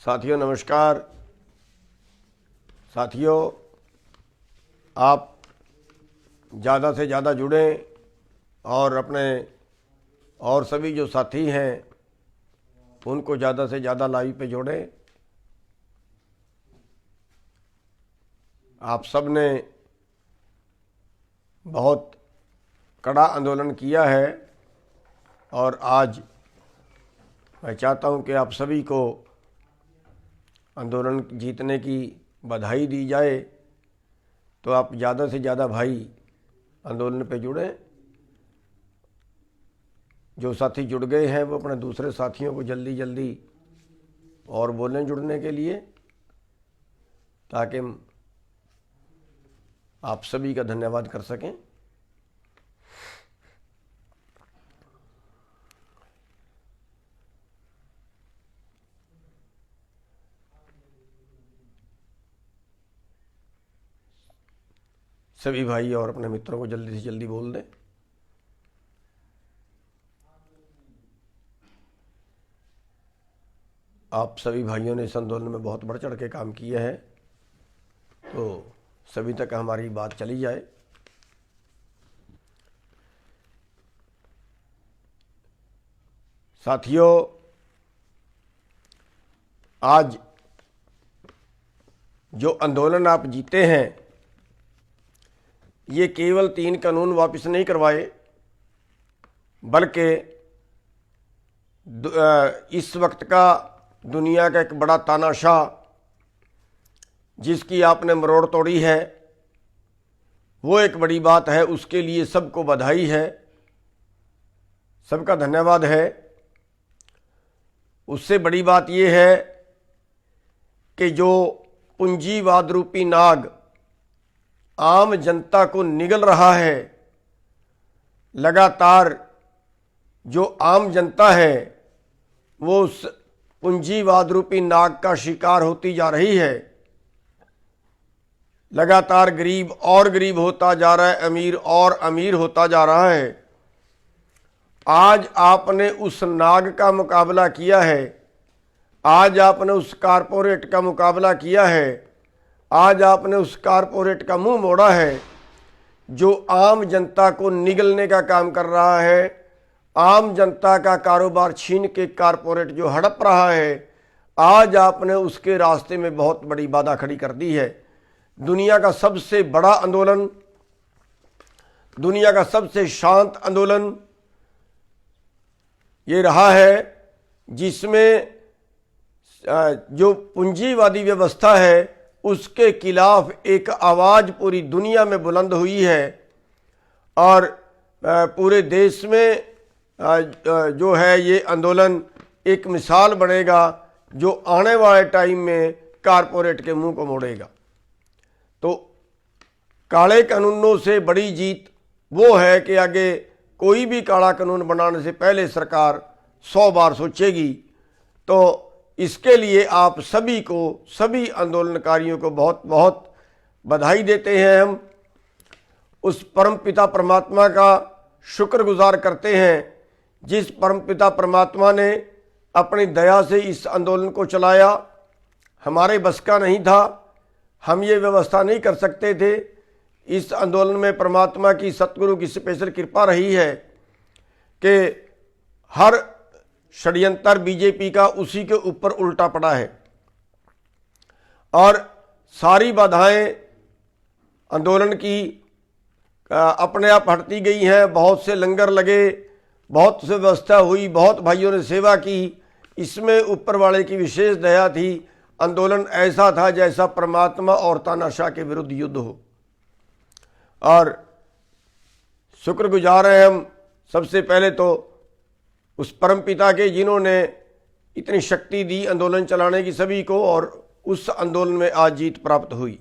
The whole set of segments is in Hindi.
साथियों नमस्कार। साथियों, आप ज़्यादा से ज़्यादा जुड़ें और अपने और सभी जो साथी हैं उनको ज़्यादा से ज़्यादा लाइव पे जोड़ें। आप सब ने बहुत कड़ा आंदोलन किया है और आज मैं चाहता हूं कि आप सभी को आंदोलन जीतने की बधाई दी जाए। तो आप ज़्यादा से ज़्यादा भाई आंदोलन पे जुड़ें। जो साथी जुड़ गए हैं वो अपने दूसरे साथियों को जल्दी जल्दी और बोलें जुड़ने के लिए, ताकि आप सभी का धन्यवाद कर सकें। सभी भाई और अपने मित्रों को जल्दी से जल्दी बोल दें। आप सभी भाइयों ने इस आंदोलन में बहुत बढ़ चढ़ के काम किया है, तो सभी तक हमारी बात चली जाए। साथियों, आज जो आंदोलन आप जीते हैं ये केवल 3 कानून वापस नहीं करवाए, बल्कि इस वक्त का दुनिया का एक बड़ा तानाशाह जिसकी आपने मरोड़ तोड़ी है, वो एक बड़ी बात है। उसके लिए सबको बधाई है, सबका धन्यवाद है। उससे बड़ी बात ये है कि जो पूंजीवाद रूपी नाग आम जनता को निगल रहा है, लगातार जो आम जनता है वो उस पूंजीवाद रूपी नाग का शिकार होती जा रही है। लगातार गरीब और गरीब होता जा रहा है, अमीर और अमीर होता जा रहा है। आज आपने उस नाग का मुकाबला किया है, आज आपने उस कारपोरेट का मुकाबला किया है, आज आपने उस कारपोरेट का मुंह मोड़ा है जो आम जनता को निगलने का काम कर रहा है। आम जनता का कारोबार छीन के कारपोरेट जो हड़प रहा है, आज आपने उसके रास्ते में बहुत बड़ी बाधा खड़ी कर दी है। दुनिया का सबसे बड़ा आंदोलन, दुनिया का सबसे शांत आंदोलन ये रहा है, जिसमें जो पूंजीवादी व्यवस्था है उसके खिलाफ एक आवाज़ पूरी दुनिया में बुलंद हुई है। और पूरे देश में जो है ये आंदोलन एक मिसाल बनेगा जो आने वाले टाइम में कारपोरेट के मुंह को मोड़ेगा। तो काले कानूनों से बड़ी जीत वो है कि आगे कोई भी काला कानून बनाने से पहले सरकार 100 बार सोचेगी। तो इसके लिए आप सभी को, सभी आंदोलनकारियों को बहुत बहुत बधाई देते हैं। हम उस परमपिता परमात्मा का शुक्रगुजार करते हैं जिस परमपिता परमात्मा ने अपनी दया से इस आंदोलन को चलाया। हमारे बस का नहीं था, हम ये व्यवस्था नहीं कर सकते थे। इस आंदोलन में परमात्मा की, सतगुरु की स्पेशल कृपा रही है कि हर षड्यंत्र बीजेपी का उसी के ऊपर उल्टा पड़ा है और सारी बाधाएं आंदोलन की अपने आप हटती गई हैं। बहुत से लंगर लगे, बहुत से व्यवस्था हुई, बहुत भाइयों ने सेवा की। इसमें ऊपर वाले की विशेष दया थी। आंदोलन ऐसा था जैसा परमात्मा और तानाशाह के विरुद्ध युद्ध हो। और शुक्रगुजार हैं हम सबसे पहले तो उस परमपिता के जिन्होंने इतनी शक्ति दी आंदोलन चलाने की सभी को, और उस आंदोलन में आज जीत प्राप्त हुई।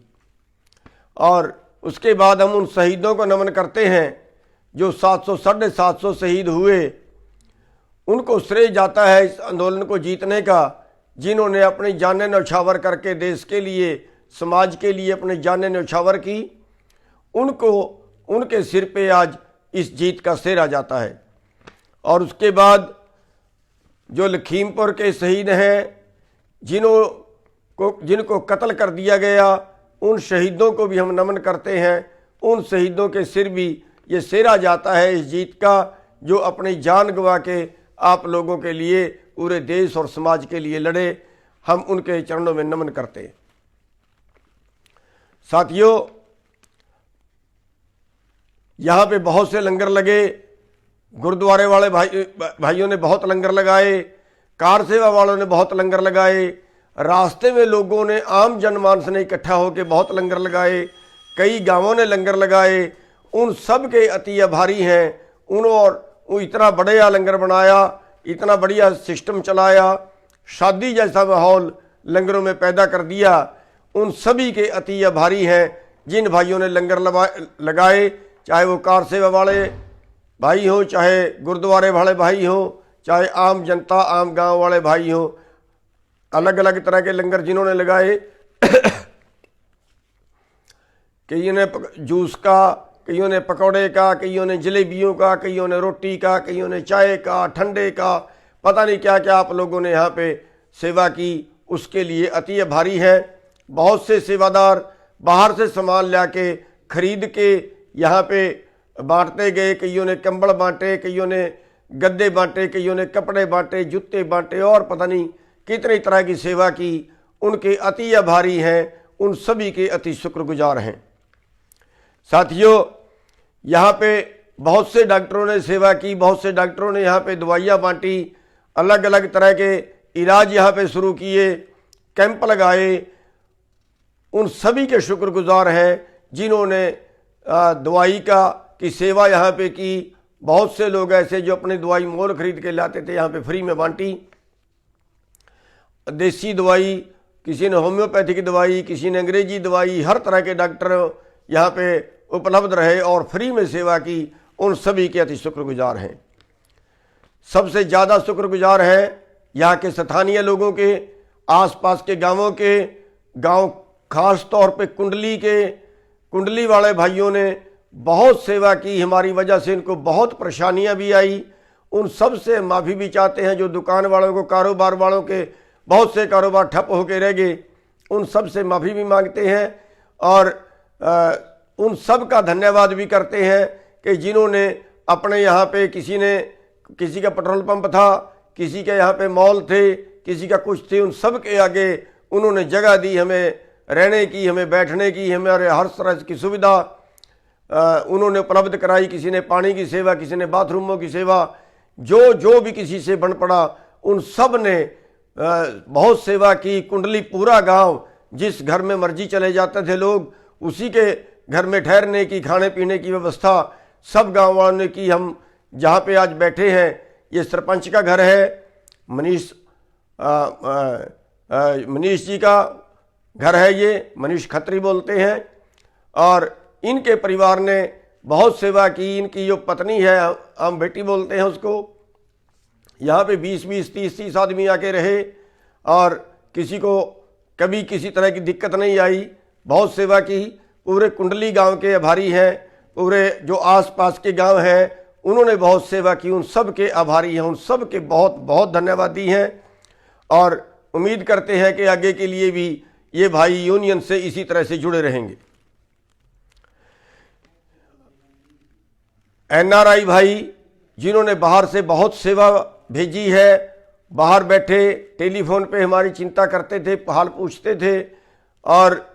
और उसके बाद हम उन शहीदों को नमन करते हैं जो 700-750 शहीद हुए। उनको श्रेय जाता है इस आंदोलन को जीतने का, जिन्होंने अपनी जानें न्यौछावर करके देश के लिए, समाज के लिए अपनी जानें न्यौछावर की। उनको, उनके सिर पे आज इस जीत का सेहरा जाता है। और उसके बाद जो लखीमपुर के शहीद हैं, जिनको कत्ल कर दिया गया, उन शहीदों को भी हम नमन करते हैं। उन शहीदों के सिर भी ये सेरा जाता है इस जीत का, जो अपनी जान गंवा के आप लोगों के लिए, पूरे देश और समाज के लिए लड़े। हम उनके चरणों में नमन करते हैं। साथियों, यहाँ पे बहुत से लंगर लगे। गुरुद्वारे वाले भाइयों ने बहुत लंगर लगाए, कार सेवा वालों ने बहुत लंगर लगाए, रास्ते में लोगों ने, आम जनमानस ने इकट्ठा होकर बहुत लंगर लगाए, कई गांवों ने लंगर लगाए। उन सब के अति आभारी हैं। उन्होंने इतना बढ़िया लंगर बनाया, इतना बढ़िया सिस्टम चलाया, शादी जैसा माहौल लंगरों में पैदा कर दिया। उन सभी के अति आभारी हैं जिन भाइयों ने लंगर लगाए, चाहे वो कार सेवा वाले भाई हों, चाहे गुरुद्वारे वाले भाई हों, चाहे आम जनता, आम गांव वाले भाई हों। अलग अलग तरह के लंगर जिन्होंने लगाए, कईयों ने जूस का, कईयों ने पकौड़े का, कईयों ने जलेबियों का, कईयों ने रोटी का, कईयों ने चाय का, ठंडे का, पता नहीं क्या क्या आप लोगों ने यहाँ पे सेवा की। उसके लिए अति आभारी है। बहुत से सेवादार बाहर से सामान ला के खरीद के यहाँ पे बांटते गए। कईयों ने कंबल बांटे, कईयों ने गद्दे बांटे, कईयों ने कपड़े बांटे, जूते बांटे और पता नहीं कितनी तरह की सेवा की। उनके अति आभारी हैं। उन सभी के अति शुक्रगुजार हैं। साथियों, यहाँ पे बहुत से डॉक्टरों ने सेवा की, बहुत से डॉक्टरों ने यहाँ पे दवाइयाँ बांटी, अलग अलग तरह के इलाज यहाँ पे शुरू किए, कैंप लगाए। उन सभी के शुक्रगुजार हैं जिन्होंने दवाई की सेवा यहाँ पे की। बहुत से लोग ऐसे जो अपनी दवाई मोल खरीद के लाते थे, यहाँ पे फ्री में बांटी। देसी दवाई, किसी ने होम्योपैथिक दवाई, किसी ने अंग्रेजी दवाई, हर तरह के डॉक्टर यहाँ पे उपलब्ध रहे और फ्री में सेवा की। उन सभी के अति शुक्रगुजार हैं। सबसे ज़्यादा शुक्रगुजार हैं यहाँ के स्थानीय लोगों के, आसपास के गांवों के। गांव खास तौर पे कुंडली वाले भाइयों ने बहुत सेवा की। हमारी वजह से इनको बहुत परेशानियां भी आई। उन सब से माफ़ी भी चाहते हैं। जो दुकान वालों को, कारोबार वालों के बहुत से कारोबार ठप होके रह गए, उन सब से माफ़ी भी मांगते हैं और उन सब का धन्यवाद भी करते हैं कि जिन्होंने अपने यहाँ पे, किसी का पेट्रोल पंप था, किसी के यहाँ पे मॉल थे, किसी का कुछ थे, उन सब के आगे उन्होंने जगह दी, हमें रहने की, हमें बैठने की, हमारे हर तरह की सुविधा उन्होंने उपलब्ध कराई। किसी ने पानी की सेवा, किसी ने बाथरूमों की सेवा, जो भी किसी से बन पड़ा उन सब ने बहुत सेवा की। कुंडली पूरा गांव, जिस घर में मर्जी चले जाते थे लोग, उसी के घर में ठहरने की, खाने पीने की व्यवस्था सब गांव वालों ने की। हम जहाँ पे आज बैठे हैं, ये सरपंच का घर है, मनीष जी का घर है, ये मनीष खत्री बोलते हैं। और इनके परिवार ने बहुत सेवा की। इनकी जो पत्नी है, हम बेटी बोलते हैं उसको, यहाँ पे 20-20, 30-30 आदमी आके रहे और किसी को कभी किसी तरह की दिक्कत नहीं आई। बहुत सेवा की। पूरे कुंडली गांव के आभारी हैं। पूरे जो आसपास के गांव हैं, उन्होंने बहुत सेवा की। उन सब के आभारी हैं। उन सब के बहुत बहुत धन्यवादी हैं और उम्मीद करते हैं कि आगे के लिए भी ये भाई यूनियन से इसी तरह से जुड़े रहेंगे। NRI भाई जिन्होंने बाहर से बहुत सेवा भेजी है, बाहर बैठे टेलीफोन पे हमारी चिंता करते थे, हाल पूछते थे और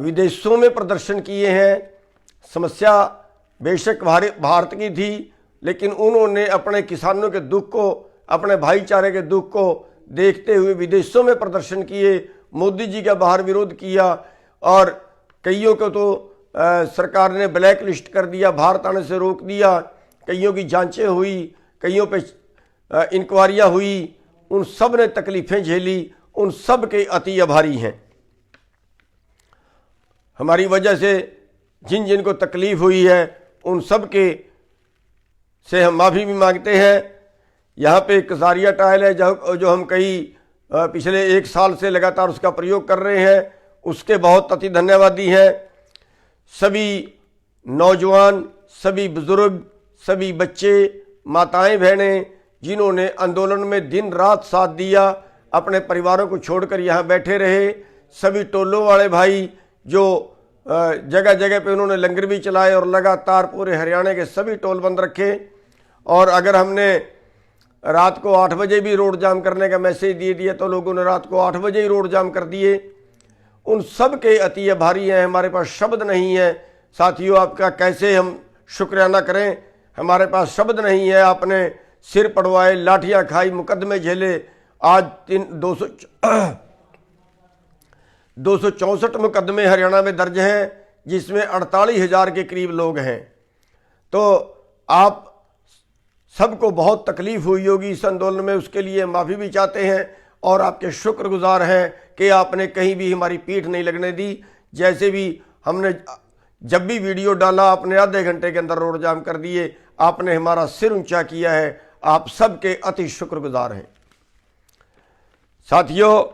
विदेशों में प्रदर्शन किए हैं। समस्या बेशक भारत की थी, लेकिन उन्होंने अपने किसानों के दुख को, अपने भाईचारे के दुख को देखते हुए विदेशों में प्रदर्शन किए। मोदी जी का बाहर विरोध किया और कईयों को तो सरकार ने ब्लैक लिस्ट कर दिया, भारत आने से रोक दिया। कईयों की जांचें हुई, कईयों पे इंक्वायरियाँ हुई। उन सब ने तकलीफ़ें झेली। उन सब के अति आभारी हैं। हमारी वजह से जिन जिन को तकलीफ़ हुई है, उन सब के से हम माफ़ी भी मांगते हैं। यहाँ पे कसारिया टाइल है जो हम पिछले 1 साल से लगातार उसका प्रयोग कर रहे हैं, उसके बहुत अति धन्यवादी हैं। सभी नौजवान, सभी बुजुर्ग, सभी बच्चे, माताएं, बहनें जिन्होंने आंदोलन में दिन रात साथ दिया, अपने परिवारों को छोड़कर यहाँ बैठे रहे। सभी टोलों वाले भाई जो जगह जगह पे उन्होंने लंगर भी चलाए और लगातार पूरे हरियाणा के सभी टोल बंद रखे। और अगर हमने रात को 8 बजे भी रोड जाम करने का मैसेज दे दिया तो लोगों ने रात को 8 बजे ही रोड जाम कर दिए। उन सब के अति आभारी हैं, हमारे पास शब्द नहीं है। साथियों, आपका कैसे हम शुक्राना करें, हमारे पास शब्द नहीं है। आपने सिर पड़वाए, लाठियां खाई, मुकदमे झेले। आज 264 मुकदमे हरियाणा में दर्ज हैं, जिसमें 48,000 के करीब लोग हैं। तो आप सबको बहुत तकलीफ हुई होगी इस आंदोलन में, उसके लिए माफ़ी भी चाहते हैं और आपके शुक्रगुजार हैं कि आपने कहीं भी हमारी पीठ नहीं लगने दी। जैसे भी हमने जब भी वीडियो डाला, आपने आधे घंटे के अंदर रोड जाम कर दिए। आपने हमारा सिर ऊंचा किया है, आप सबके अति शुक्रगुजार हैं। साथियों,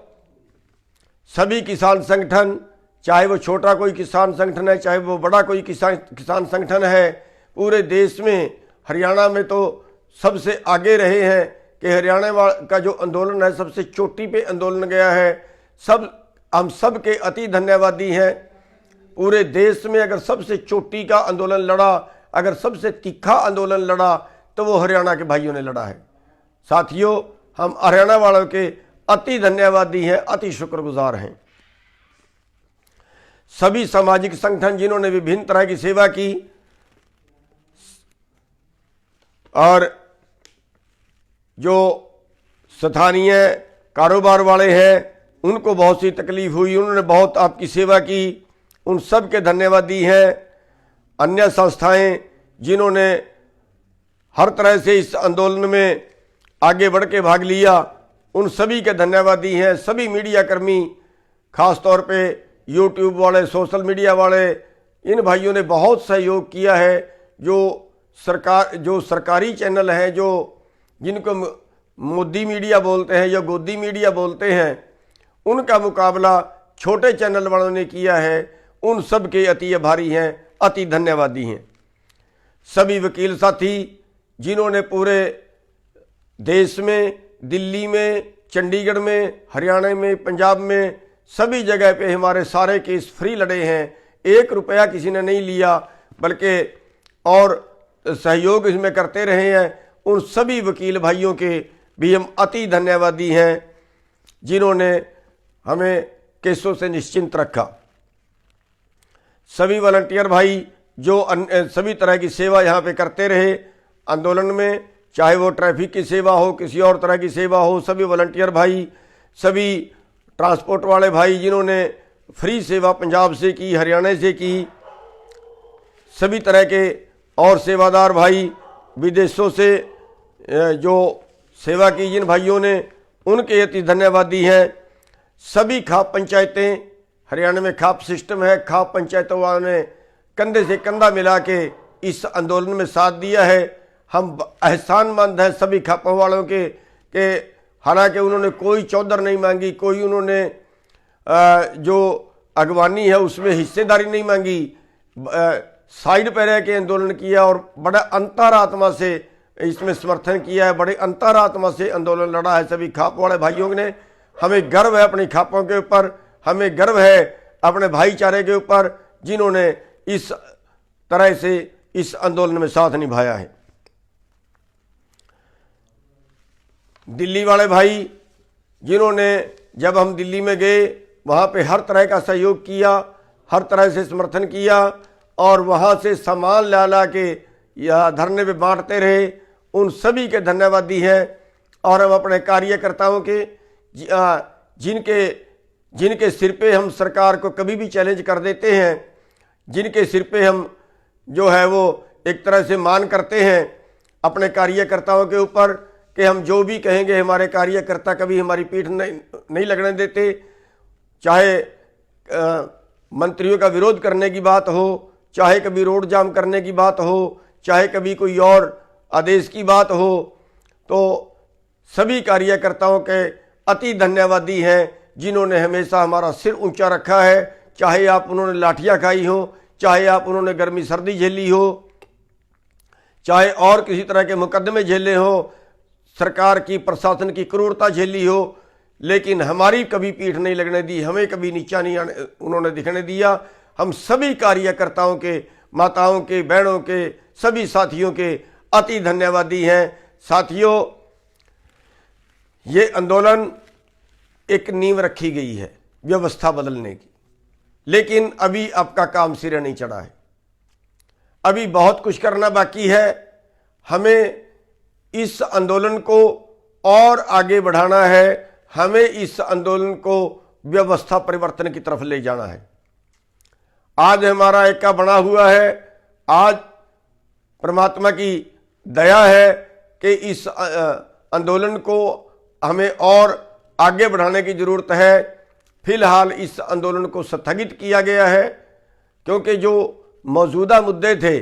सभी किसान संगठन, चाहे वो छोटा कोई किसान संगठन है, चाहे वो बड़ा कोई किसान संगठन है, पूरे देश में हरियाणा में तो सबसे आगे रहे हैं कि हरियाणा का जो आंदोलन है सबसे चोटी पे आंदोलन गया है। हम सब के अति धन्यवादी हैं। पूरे देश में अगर सबसे चोटी का आंदोलन लड़ा, अगर सबसे तीखा आंदोलन लड़ा, तो वो हरियाणा के भाइयों ने लड़ा है। साथियों, हम हरियाणा वालों के अति धन्यवादी हैं, अति शुक्रगुजार हैं। सभी सामाजिक संगठन जिन्होंने विभिन्न तरह की सेवा की, और जो स्थानीय कारोबार वाले हैं उनको बहुत सी तकलीफ हुई, उन्होंने बहुत आपकी सेवा की, उन सब के धन्यवादी हैं। अन्य संस्थाएं जिन्होंने हर तरह से इस आंदोलन में आगे बढ़ के भाग लिया, उन सभी के धन्यवादी हैं। सभी मीडिया कर्मी, खास तौर पे यूट्यूब वाले, सोशल मीडिया वाले, इन भाइयों ने बहुत सहयोग किया है। जो सरकारी चैनल हैं, जिनको मोदी मीडिया बोलते हैं या गोदी मीडिया बोलते हैं, उनका मुकाबला छोटे चैनल वालों ने किया है। उन सब के अति आभारी हैं, अति धन्यवादी हैं। सभी वकील साथी जिन्होंने पूरे देश में, दिल्ली में, चंडीगढ़ में, हरियाणा में, पंजाब में, सभी जगह पे हमारे सारे केस फ्री लड़े हैं। 1 रुपया किसी ने नहीं लिया, बल्कि और सहयोग इसमें करते रहे हैं। उन सभी वकील भाइयों के भी हम अति धन्यवादी हैं, जिन्होंने हमें केसों से निश्चिंत रखा। सभी वॉलंटियर भाई जो सभी तरह की सेवा यहाँ पे करते रहे आंदोलन में, चाहे वो ट्रैफिक की सेवा हो, किसी और तरह की सेवा हो, सभी वॉलंटियर भाई, सभी ट्रांसपोर्ट वाले भाई जिन्होंने फ्री सेवा पंजाब से की, हरियाणा से की, सभी तरह के और सेवादार भाई विदेशों से जो सेवा की जिन भाइयों ने, उनके अति धन्यवादी हैं। सभी खाप पंचायतें, हरियाणा में खाप सिस्टम है, खाप पंचायतों वालों ने कंधे से कंधा मिला के इस आंदोलन में साथ दिया है। हम एहसानमंद हैं सभी खापों वालों के हालांकि उन्होंने कोई चौधर नहीं मांगी, कोई उन्होंने जो अगवानी है उसमें हिस्सेदारी नहीं मांगी, साइड पर रह के आंदोलन किया और बड़ा अंतरात्मा से इसमें समर्थन किया है, बड़े अंतरात्मा से आंदोलन लड़ा है सभी खाप वाले भाइयों ने। हमें गर्व है अपनी खापों के ऊपर, हमें गर्व है अपने भाईचारे के ऊपर, जिन्होंने इस तरह से इस आंदोलन में साथ निभाया है। दिल्ली वाले भाई जिन्होंने, जब हम दिल्ली में गए वहाँ पे हर तरह का सहयोग किया, हर तरह से समर्थन किया और वहाँ से सामान ला के या धरने पे बांटते रहे, उन सभी के धन्यवादी हैं। और हम अपने कार्यकर्ताओं के जिनके सिर पे हम सरकार को कभी भी चैलेंज कर देते हैं, जिनके सिर पे हम जो है वो एक तरह से मान करते हैं अपने कार्यकर्ताओं के ऊपर कि हम जो भी कहेंगे हमारे कार्यकर्ता कभी हमारी पीठ नहीं लगने देते। चाहे मंत्रियों का विरोध करने की बात हो, चाहे कभी रोड जाम करने की बात हो, चाहे कभी कोई और आदेश की बात हो, तो सभी कार्यकर्ताओं के अति धन्यवादी हैं जिन्होंने हमेशा हमारा सिर ऊंचा रखा है। चाहे आप उन्होंने लाठियां खाई हो, चाहे आप उन्होंने गर्मी सर्दी झेली हो, चाहे और किसी तरह के मुकदमे झेले हो, सरकार की प्रशासन की क्रूरता झेली हो, लेकिन हमारी कभी पीठ नहीं लगने दी, हमें कभी नीचा नहीं उन्होंने दिखने दिया। हम सभी कार्यकर्ताओं के, माताओं के, बहनों के, सभी साथियों के अति धन्यवादी हैं। साथियों, ये आंदोलन एक नींव रखी गई है व्यवस्था बदलने की, लेकिन अभी आपका काम सिरे नहीं चढ़ा है। अभी बहुत कुछ करना बाकी है। हमें इस आंदोलन को और आगे बढ़ाना है। हमें इस आंदोलन को व्यवस्था परिवर्तन की तरफ ले जाना है। आज हमारा एका बना हुआ है। आज परमात्मा की दया है कि इस आंदोलन को हमें और आगे बढ़ाने की जरूरत है। फिलहाल इस आंदोलन को स्थगित किया गया है, क्योंकि जो मौजूदा मुद्दे थे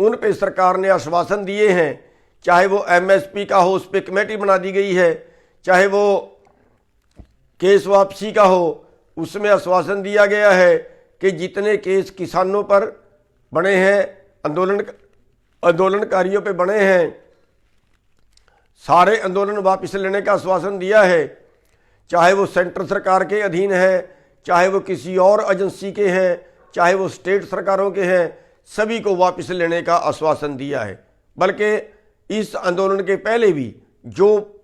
उन पे सरकार ने आश्वासन दिए हैं। चाहे वो एमएसपी का हो, उस पर कमेटी बना दी गई है, चाहे वो केस वापसी का हो, उसमें आश्वासन दिया गया है कि जितने केस किसानों पर बने हैं, आंदोलनकारियों पे बने हैं, सारे आंदोलन वापस लेने का आश्वासन दिया है। चाहे वो सेंट्रल सरकार के अधीन है, चाहे वो किसी और एजेंसी के हैं, चाहे वो स्टेट सरकारों के हैं, सभी को वापस लेने का आश्वासन दिया है। बल्कि इस आंदोलन के पहले भी जो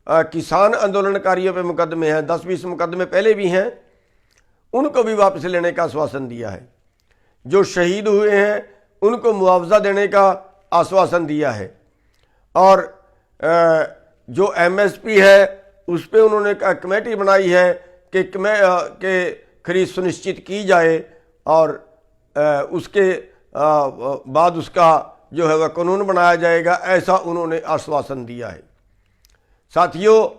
किसान आंदोलनकारियों पे मुकदमे हैं, 10-20 मुकदमे पहले भी हैं, उनको भी वापस लेने का आश्वासन दिया है। जो शहीद हुए हैं उनको मुआवजा देने का आश्वासन दिया है। और जो एमएसपी है उस पर उन्होंने कमेटी बनाई है कि खरीद सुनिश्चित की जाए और उसके बाद उसका जो है वह कानून बनाया जाएगा, ऐसा उन्होंने आश्वासन दिया है। साथियों,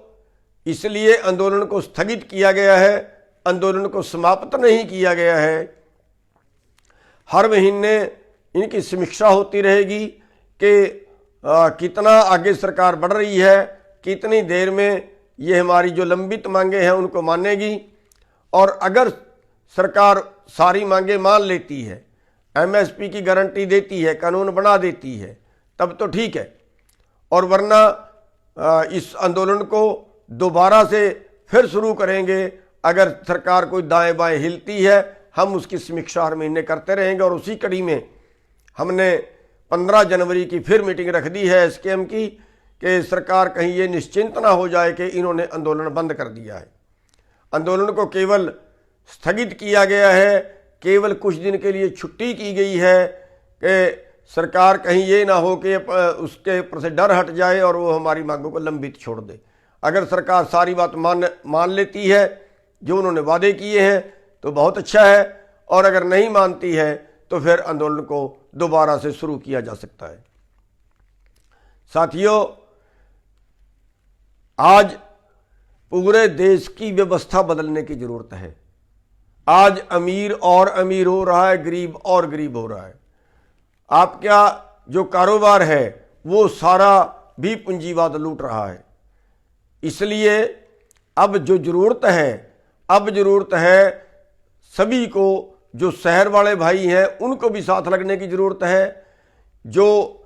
इसलिए आंदोलन को स्थगित किया गया है, आंदोलन को समाप्त नहीं किया गया है। हर महीने इनकी समीक्षा होती रहेगी कि कितना आगे सरकार बढ़ रही है, कितनी देर में ये हमारी जो लंबित मांगे हैं उनको मानेगी। और अगर सरकार सारी मांगे मान लेती है, एमएसपी की गारंटी देती है, कानून बना देती है, तब तो ठीक है। और वरना इस आंदोलन को दोबारा से फिर शुरू करेंगे। अगर सरकार कोई दाएं बाएं हिलती है, हम उसकी समीक्षा हर महीने करते रहेंगे। और उसी कड़ी में हमने 15 जनवरी की फिर मीटिंग रख दी है एसकेएम की, कि सरकार कहीं ये निश्चिंत ना हो जाए कि इन्होंने आंदोलन बंद कर दिया है। आंदोलन को केवल स्थगित किया गया है, केवल कुछ दिन के लिए छुट्टी की गई है कि सरकार कहीं ये ना हो कि उसके ऊपर से डर हट जाए और वो हमारी मांगों को लंबित छोड़ दे। अगर सरकार सारी बात मान लेती है, जो उन्होंने वादे किए हैं, तो बहुत अच्छा है। और अगर नहीं मानती है तो फिर आंदोलन को दोबारा से शुरू किया जा सकता है। साथियों, आज पूरे देश की व्यवस्था बदलने की जरूरत है। आज अमीर और अमीर हो रहा है, गरीब और गरीब हो रहा है। आपका जो कारोबार है वो सारा भी पूंजीवाद लूट रहा है। इसलिए अब जो जरूरत है, सभी को, जो शहर वाले भाई हैं उनको भी साथ लगने की जरूरत है। जो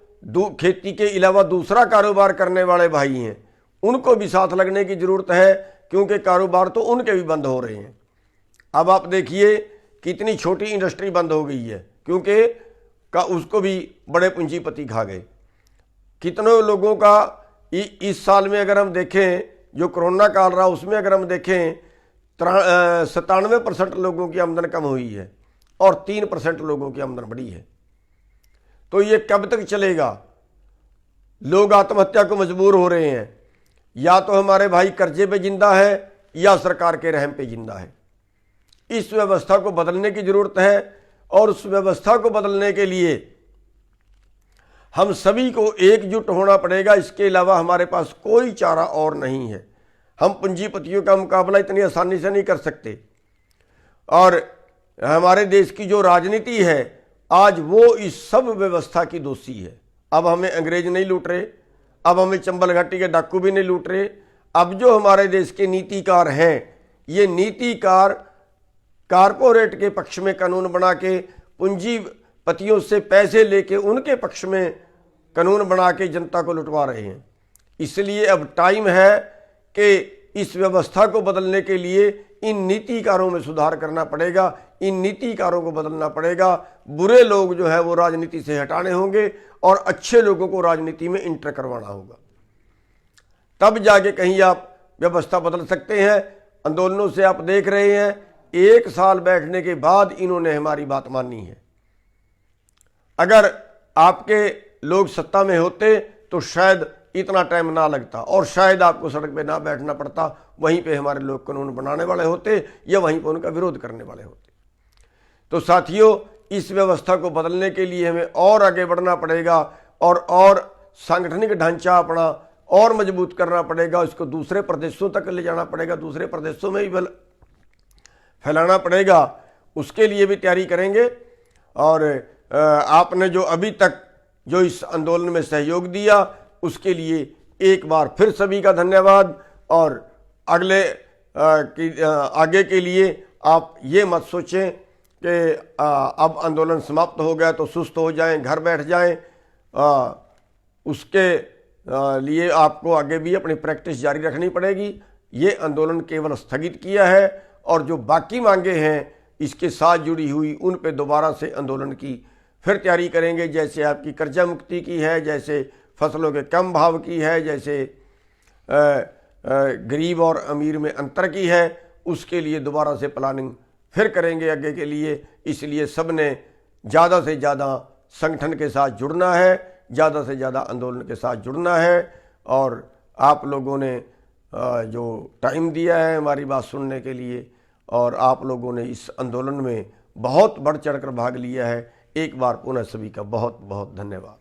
खेती के अलावा दूसरा कारोबार करने वाले भाई हैं उनको भी साथ लगने की जरूरत है, क्योंकि कारोबार तो उनके भी बंद हो रहे हैं। अब आप देखिए कितनी छोटी इंडस्ट्री बंद हो गई है, क्योंकि उसको भी बड़े पूंजीपति खा गए। कितनों लोगों का इस साल में अगर हम देखें, जो कोरोना काल रहा उसमें अगर हम देखें, 97% लोगों की आमदन कम हुई है और 3% लोगों की आमदन बढ़ी है। तो ये कब तक चलेगा? लोग आत्महत्या को मजबूर हो रहे हैं। या तो हमारे भाई कर्जे पे जिंदा है या सरकार के रहम पे जिंदा है। इस व्यवस्था को बदलने की जरूरत है, और उस व्यवस्था को बदलने के लिए हम सभी को एकजुट होना पड़ेगा। इसके अलावा हमारे पास कोई चारा और नहीं है। हम पूंजीपतियों का मुकाबला इतनी आसानी से नहीं कर सकते। और हमारे देश की जो राजनीति है आज, वो इस सब व्यवस्था की दोषी है। अब हमें अंग्रेज नहीं लूट रहे, अब हमें चंबल घाटी के डाकू भी नहीं लूट रहे। अब जो हमारे देश के नीतिकार हैं, ये नीतिकार कारपोरेट के पक्ष में कानून बना के, पूंजीपतियों से पैसे लेके उनके पक्ष में कानून बना के जनता को लुटवा रहे हैं। इसलिए अब टाइम है कि इस व्यवस्था को बदलने के लिए इन नीतिकारों में सुधार करना पड़ेगा, इन नीतिकारों को बदलना पड़ेगा। बुरे लोग जो है वो राजनीति से हटाने होंगे और अच्छे लोगों को राजनीति में इंटर करवाना होगा, तब जाके कहीं आप व्यवस्था बदल सकते हैं। आंदोलनों से आप देख रहे हैं 1 साल बैठने के बाद इन्होंने हमारी बात मानी है। अगर आपके लोग सत्ता में होते तो शायद इतना टाइम ना लगता और शायद आपको सड़क पे ना बैठना पड़ता, वहीं पे हमारे लोग कानून बनाने वाले होते या वहीं पे उनका विरोध करने वाले होते। तो साथियों, इस व्यवस्था को बदलने के लिए हमें और आगे बढ़ना पड़ेगा और सांगठनिक ढांचा अपना और मजबूत करना पड़ेगा। इसको दूसरे प्रदेशों तक ले जाना पड़ेगा, दूसरे प्रदेशों में भी फैलाना पड़ेगा। उसके लिए भी तैयारी करेंगे। और आपने जो अभी तक जो इस आंदोलन में सहयोग दिया उसके लिए एक बार फिर सभी का धन्यवाद। और आगे के लिए आप ये मत सोचें कि अब आंदोलन समाप्त हो गया तो सुस्त हो जाएं, घर बैठ जाएं। उसके लिए आपको आगे भी अपनी प्रैक्टिस जारी रखनी पड़ेगी। ये आंदोलन केवल स्थगित किया है और जो बाकी मांगे हैं इसके साथ जुड़ी हुई उन पे दोबारा से आंदोलन की फिर तैयारी करेंगे। जैसे आपकी कर्जा मुक्ति की है, जैसे फसलों के कम भाव की है, जैसे गरीब और अमीर में अंतर की है, उसके लिए दोबारा से प्लानिंग फिर करेंगे आगे के लिए। इसलिए सब ने ज़्यादा से ज़्यादा संगठन के साथ जुड़ना है, ज़्यादा से ज़्यादा आंदोलन के साथ जुड़ना है। और आप लोगों ने जो टाइम दिया है हमारी बात सुनने के लिए और आप लोगों ने इस आंदोलन में बहुत बढ़ चढ़कर भाग लिया है, एक बार पुनः सभी का बहुत बहुत धन्यवाद।